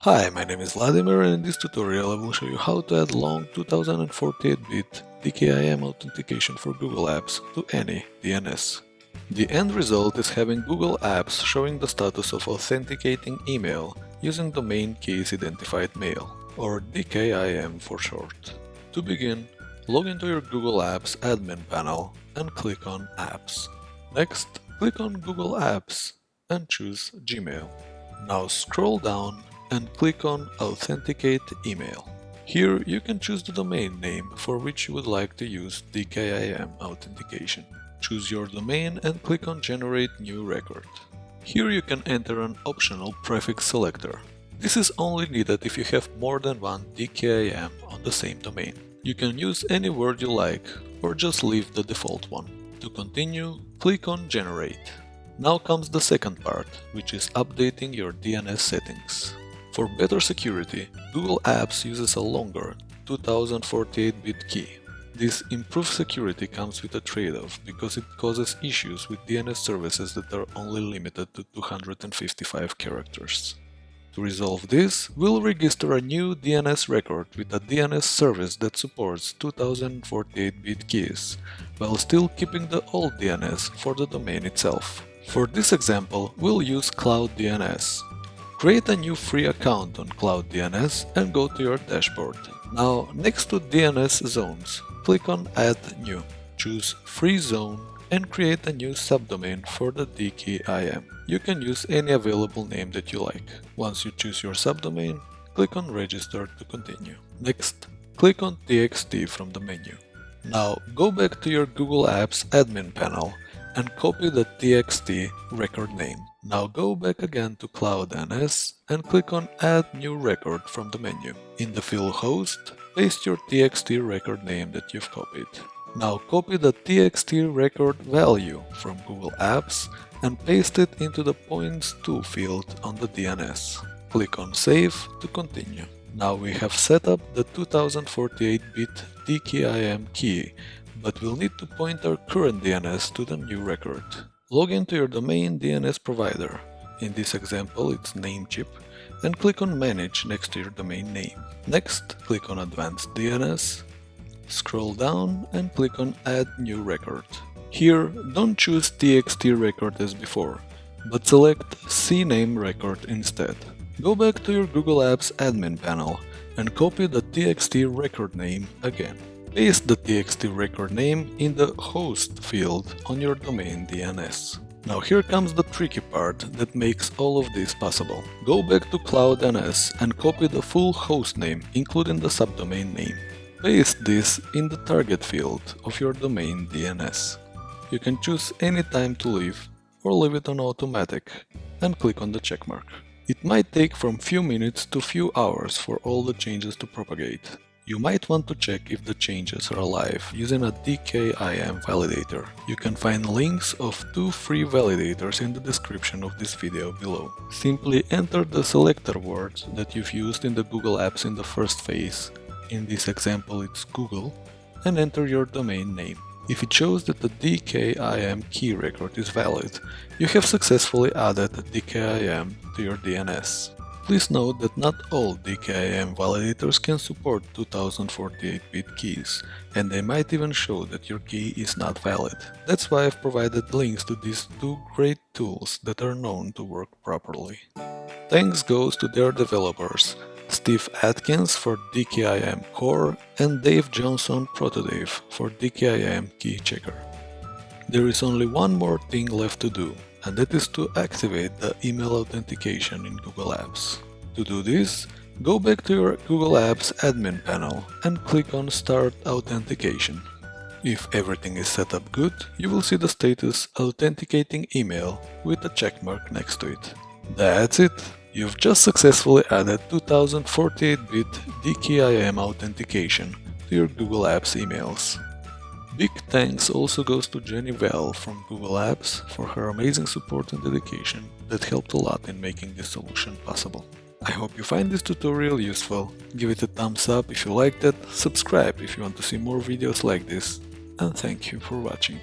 Hi, my name is Vladimir, and in this tutorial I will show you how to add long 2048-bit DKIM authentication for Google Apps to any DNS. The end result is having Google Apps showing the status of authenticating email using domain keys identified mail, or DKIM for short. To begin, log into your Google Apps admin panel and click on Apps. Next, click on Google Apps and choose Gmail. Now scroll down and click on Authenticate Email. Here you can choose the domain name for which you would like to use DKIM authentication. Choose your domain and click on Generate New Record. Here you can enter an optional prefix selector. This is only needed if you have more than one DKIM on the same domain. You can use any word you like or just leave the default one. To continue, click on Generate. Now comes the second part, which is updating your DNS settings. For better security, Google Apps uses a longer 2048-bit key. This improved security comes with a trade-off because it causes issues with DNS services that are only limited to 255 characters. To resolve this, we'll register a new DNS record with a DNS service that supports 2048-bit keys, while still keeping the old DNS for the domain itself. For this example, we'll use Cloud DNS. Create a new free account on Cloud DNS and go to your dashboard. Now, next to DNS zones, click on Add New. Choose Free Zone and create a new subdomain for the DKIM. You can use any available name that you like. Once you choose your subdomain, click on Register to continue. Next, click on TXT from the menu. Now, go back to your Google Apps admin panel and copy the TXT record name. Now go back again to Cloud DNS and click on Add New Record from the menu. In the field Host, paste your TXT record name that you've copied. Now copy the TXT record value from Google Apps and paste it into the points-to field on the DNS. Click on Save to continue. Now we have set up the 2048-bit DKIM key, but we'll need to point our current DNS to the new record. Log into your domain DNS provider. In this example, it's Namecheap, and click on Manage next to your domain name. Next, click on Advanced DNS, scroll down and click on Add New Record. Here, don't choose TXT record as before, but select CNAME record instead. Go back to your Google Apps admin panel and copy the TXT record name again. Paste the TXT record name in the host field on your domain DNS. Now here comes the tricky part that makes all of this possible. Go back to Cloud DNS and copy the full host name, including the subdomain name. Paste this in the target field of your domain DNS. You can choose any time to leave or leave it on automatic and click on the checkmark. It might take from few minutes to few hours for all the changes to propagate. You might want to check if the changes are live using a DKIM validator. You can find links of 2 free validators in the description of this video below. Simply enter the selector words that you've used in the Google Apps in the first phase. In this example it's Google, and enter your domain name. If it shows that the DKIM key record is valid, you have successfully added DKIM to your DNS. Please note that not all DKIM validators can support 2048-bit keys, and they might even show that your key is not valid. That's why I've provided links to these 2 great tools that are known to work properly. Thanks goes to their developers, Steve Atkins for DKIM Core and Dave Johnson Protodave for DKIM Key Checker. There is only one more thing left to do, and that is to activate the email authentication in Google Apps. To do this, go back to your Google Apps admin panel and click on Start Authentication. If everything is set up good, you will see the status Authenticating Email with a checkmark next to it. That's it! You've just successfully added 2048-bit DKIM authentication to your Google Apps emails. Big thanks also goes to Jenny Vell from Google Apps for her amazing support and dedication that helped a lot in making this solution possible. I hope you find this tutorial useful, give it a thumbs up if you liked it, subscribe if you want to see more videos like this, and thank you for watching.